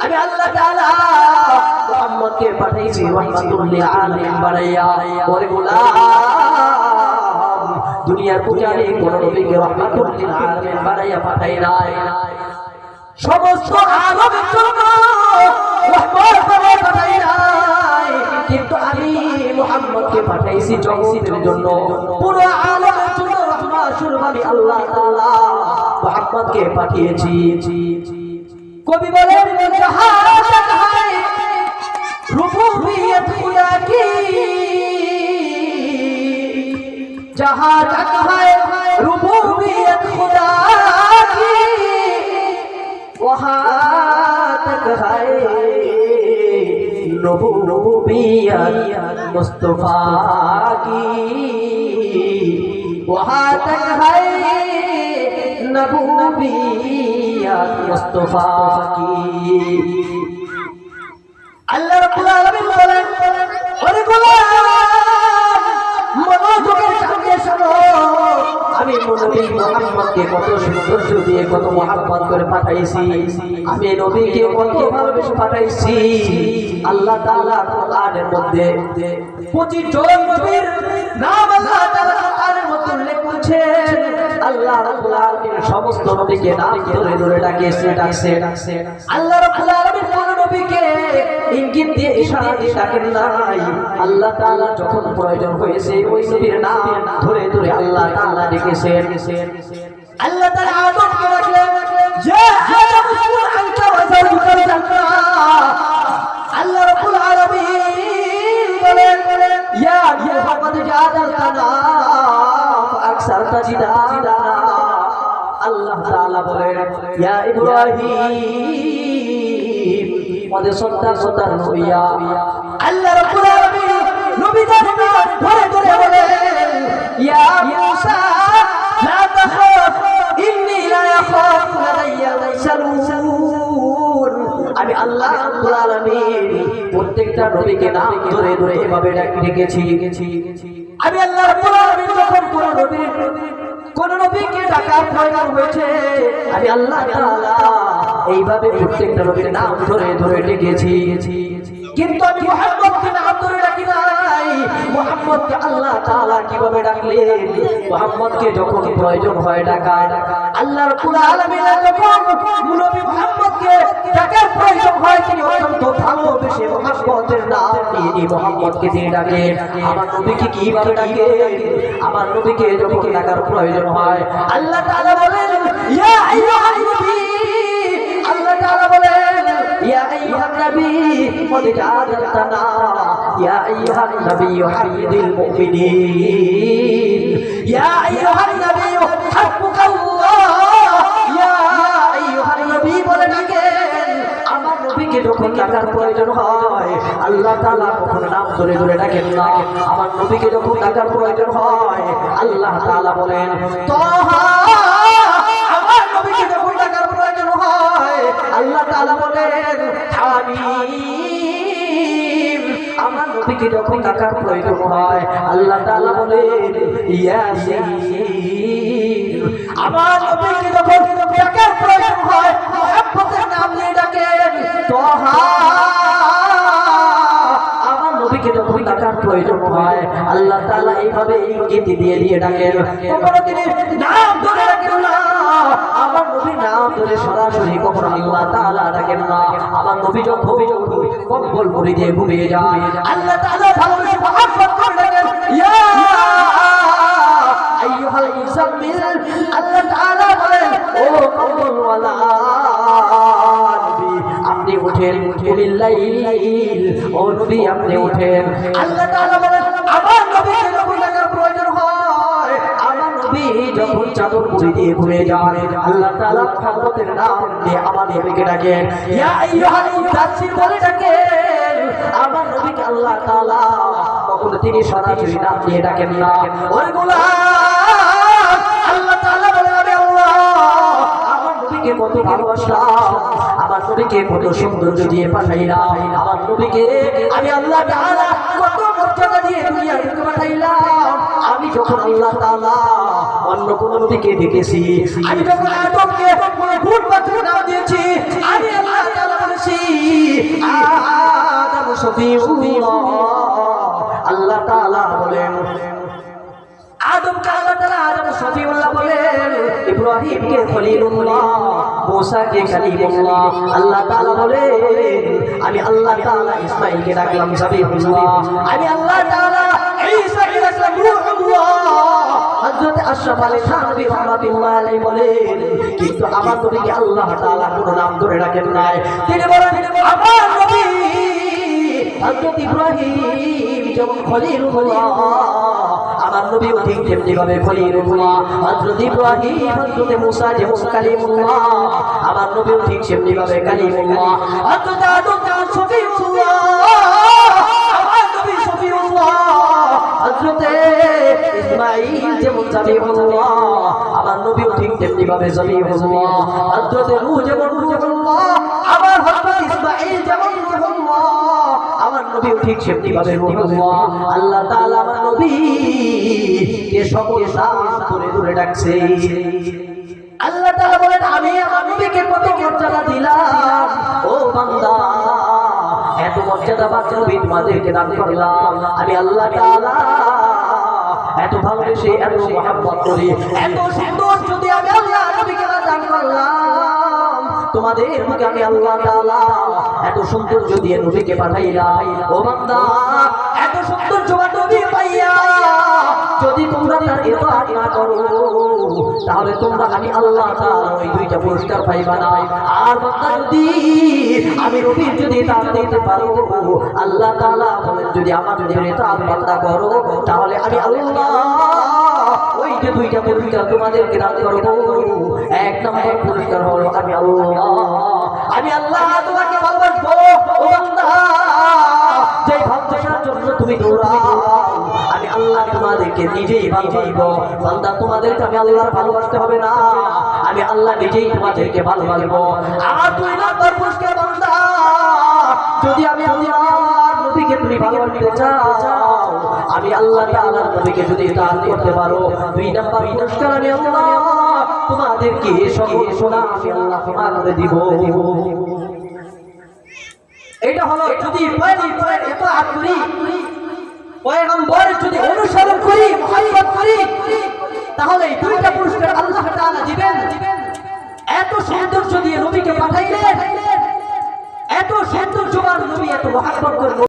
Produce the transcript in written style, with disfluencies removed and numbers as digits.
আমি আল্লাহ তাআলা মুহাম্মদকে পাঠাইছি রাহমাতুল লিল আলামিন বানাইয়া। ওরে গোলাম, দুনিয়ার পূজারী কোন নবীকে রাহমাতুল লিল আলামিন বানাইয়া পাঠাই নাই। সমস্ত আরবের জন্য রহমত করে পাঠাই নাই, কিন্তু আমি মুহাম্মদকে পাঠাইছি জগতের জন্য, পুরো আলমের জন্য রহমত স্বরূপ আমি আল্লাহ তাআলা মুহাম্মদকে পাঠিয়েছি। কবি বলেন জাহাঁ তক হ্যায় রুবুবিয়ত খুদা কি, জাহাঁ তক হ্যায় রুবুবিয়ত খুদা কি, वहाँ तक है नबूवियत मुस्तफा की, वहाँ तक है नबूवियत मुस्तफा की। अल्लाह रब्बुल आलमीन बोलेन, ওরে গোলাম মনোযোগের সঙ্গে শোনো, আমি নবী মুহাম্মদকে কত সৌন্দর্য দিয়ে কত মহব্বত করে পাঠাইছি, আমি নবীকে কত ভালোবেসে পাঠাইছি। আল্লাহ তাআলা কোরআনের মধ্যে 25 জন নবীর নাম আল্লাহ তাআলা কোরআনের মধ্যে উল্লেখ করেছেন। আল্লাহ রাব্বুল আলামিন সমস্ত নবীকে নাম ধরে ধরে ডাকছে। আল্লাহ রাব্বুল আলামিন কোন নবীকে ইঙ্গিত দিয়ে ইশারা দিয়ে ডাকেন নাই। আল্লাহ তাআলা যখন প্রয়োজন হয়েছে ওই নবীর নাম ধরে ধরে আল্লাহ তাআলা ডেকেছেন। আল্লাহ তাআলা আদমকে ডাকলেন, ইয়া আদম উসকুন আনতা ওয়া যাওজুকাল জান্নাহ। আল্লাহ রাব্বুল আলামিন বলেন, ইয়া মুহাম্মদ জাদালতানা ফাআকসারতা জিদালানা। আল্লাহ তাআলা বলেন, ইয়া ইব্রাহিম ওয়া সাদ্দাকতা নবিয়া। আল্লাহ রাব্বুল আলামিন নবীদের নাম ধরে ধরে বলেন, ইয়া মুসা লা তাখাফ ইন্নী লা ইয়াখাফ লাদাইয়া মুরসালুন। আমি আল্লাহ রাব্বুল আলামিন প্রত্যেকটা নবীকে নাম ধরে ধরে এভাবে ডেকেছি। আমি আল্লাহ রাব্বুল আলামিন যখন কোন নবীকে ডাকার প্রয়োজন হয়েছে, আমি আল্লাহ তাআলা এইভাবে প্রত্যেকটা নবীর নাম ধরে ধরে ডেকেছি। কিন্তু আমি মুহাম্মদকে নাম ধরে ডাকি নাই। মুহাম্মদকে আল্লাহ তাআলা কিভাবে ডাকলেন? মুহাম্মদকে যখন প্রয়োজন হয় ডাকার, আল্লাহ রাব্বুল আলামিন যখন নবী মুহাম্মদকে ডাকার প্রয়োজন হয়, তিনি অত্যন্ত ভালোবেসে মুহাম্মদের নাম নিয়ে মুহাম্মদকে দিয়ে ডাকেন। আমার নবীকে কিভাবে ডাকেন? আমার নবীকে যখন ডাকার প্রয়োজন হয়, আল্লাহ তাআলা বলেন, ইয়া আইয়ুহান নবী। আল্লাহ তাআলা বলেন, ইয়া আইয়ুহান নবী قد جادلتنا يا أيها النبي حرض المؤمنين يا أيها النبي حسبك الله يا أيها النبي বলে ডাকেন। আমার নবীকে যখন ডাকার প্রয়োজন হয়, আল্লাহ তাআলা কখনো নাম ধরে ধরে ডাকেন না। আমার নবীকে যখন ডাকার প্রয়োজন হয়, আল্লাহ তাআলা বলেন, তাহা। আমার নবীকে যখন ডাকার প্রয়োজন হয়, আল্লাহ তাআলা বলেন, হামিম। আমার নবীকে যখন ডাকার প্রয়োজন হয়, আল্লাহ তাআলা বলেন, ইয়াসিন। আমার নবীকে যখন ডাকার প্রয়োজন হয়, মুহাম্মদের নাম নিয়ে ডাকেন, তাহা। আমার নবীকে যখন ডাকার প্রয়োজন হয়, আল্লাহ তাআলা এইভাবে ইঙ্গিত দিয়ে দিয়ে ডাকেন। কখনো তিনি নাম ধরে ডাকেন না। আমার নবীর নাম ধরে সরাসরি কখনো আল্লাহ তাআলা ডাকেন না। আমার নবী যখন কম্বল মুড়ি দিয়ে ঘুমিয়ে যায়, আল্লাহ তাআলা ভালোবেসে মুহাম্মদ করে ডাকেন, ইয়া আইয়ুহাল মুযাম্মিল। আল্লাহ তাআলা বলেন, ও কম্বলওয়ালা নবী, আপনি উঠেন, লিল্লাইল। ও নবী, আপনি উঠেন। আল্লাহ তাআলা বলেন, আমার নবীকে যখন ডাকার প্রয়োজন হয়, আমার নবী যখন চাদর মুড়ি দিয়ে ঘুমিয়ে যায়, আল্লাহ তাআলা মুহাম্মদের নাম নিয়ে আমার নবীকে ডাকেন, ইয়া আইয়ুহাল মুদাসসির বলে ডাকেন। আমার নবীকে আল্লাহ তাআলা কখনো তিনি সরাসরি নাম নিয়ে ডাকেন না। ওরে গোলাম, আল্লাহ তাআলা বলেন, আমি আল্লাহ আমার নবীকে কত ভালোবাসলাম, আমার নবীকে কত সৌন্দর্য দিয়ে পাঠাইলাম, আমার নবীকে আমি আল্লাহ তাআলা কত মর্যাদা দিয়ে দুনিয়ার বুকে পাঠাইলাম। আমি যখন আল্লাহ তাআলা অন্য কোন নবীকে ডেকেছি, আমি যখন আদমকে গুণ মাত্র নাম দিয়েছি, আমি আল্লাহ তাআলা বলেছি শফিউল্লাহ। আল্লাহ তাআলা বলেন আদমকে আল্লাহ তাআলা আদম শফিউল্লাহ বলেন, ইব্রাহিমকে খলিলুল্লাহ, মুসাকে কালিমুল্লাহ। আল্লাহ তাআলা বলেন আমি আল্লাহ তাআলা ইসমাঈলকে ডাকলাম শফিউল্লাহ, আমি আল্লাহ তাআলা ঈসাকে ডাকলাম রূহুল্লাহ। হযরত আশরাফ আলী থানভী রাহমাতুল্লাহ আলাইহি বলেন কিন্তু আমার নবীকে আল্লাহ তাআলা কোনো নাম ধরে রাখেন নাই। তিনি বলেন আমার নবী হযরত ইব্রাহিম যেমন খলিলুল্লাহ, আমার নবীও ঠিক তেমনি ভাবে খলিলুল্লাহ। হযরত ইব্রাহিম হযরত মুসা যেমন কালিমুল্লাহ, আমার নবীও ঠিক তেমনি ভাবে কালিমুল্লাহ। হযরত আদম যেমন শফিউল্লাহ, আমার নবী শফিউল্লাহ। হযরত ইসমাঈল যেমন জাবিহুল্লাহ, আমার নবীও ঠিক তেমনি ভাবে জাবিহুল্লাহ। হযরত নূহ যেমন রূহুল্লাহ, আমার হযরত ইসমাঈল যেমন রূহুল্লাহ, আমার নবীও ঠিক সেমনি ভাবে রূহুল্লাহ। আল্লাহ তাআলা আমার নবীকে সকল নাম ধরে ধরে ডাকছে। আল্লাহ তাআলা বলেন আমি আমার নবীকে কত মর্যাদা দিলাম ও বান্দা, এত মর্যাদা পাচ্ছেন নবী তোমাদেরকে দান করলাম আমি আল্লাহ তাআলা। এত ভালোবেসে এত মহব্বত করি, এত সুন্দর যদি আমি আল্লাহ নবীকে দান করলাম তোমাদের মুখে আমি আল্লাহ তাআলা এত সৌন্দর্য দিয়ে নবীকে পাঠাইলাম। ও বান্দা এত সৌন্দর্য নবী পাইয়া যদি তোমরা তার ইবাদত না করো তাহলে তোমরা আমি আল্লাহ তাআলা ওই দুইটা পুরস্কার পাইবা না। আর বান্দা যদি আমি নবীর যদি তাআত দিতে পারো, আল্লাহ তাআলা বলেন যদি আমার যদি তাআত বান্দা করো তাহলে আমি আল্লাহ ওই যে দুইটা পুরস্কার তোমাদেরকে দান করব। এক নম্বর পুরস্কার হলো আমি আল্লাহ তোমাকে ভালোবাসবো। ও বান্দা যে ভালোবাসার জন্য তুমি দৌড়াও আমি আল্লাহ তোমাদেরকে নিজেই ভালোবাসবো। বান্দা তোমাদেরকে আমি আল্লাহর ভালোবাসতে হবে না, আমি আল্লাহ নিজেই তোমাদেরকে ভালোবাসবো। আর দুই নম্বর পুরস্কার বান্দা যদি আমি আল্লাহর নবীকে তুমি ভালোবাসতে চাও, আমি আল্লাহ তাআলার নবীকে যদি দান করতে পারো, দুই নম্বর পুরস্কার আমি আল্লাহ তোমাদেরকে সকল সোনা আমি আল্লাহ তোমাকে দিব। এটা হলো যদি পয়গম্বরের ইতাআত করি, পয়গম্বরের যদি অনুসরণ করি, মুহাব্বত করি, তাহলে এই দুইটা পুরস্কার আল্লাহ তাআলা দিবেন। এত সৌন্দর্য দিয়ে নবীকে পাঠাইলেন, এত সৌন্দর্যবান নবী, এত মুহাব্বত করে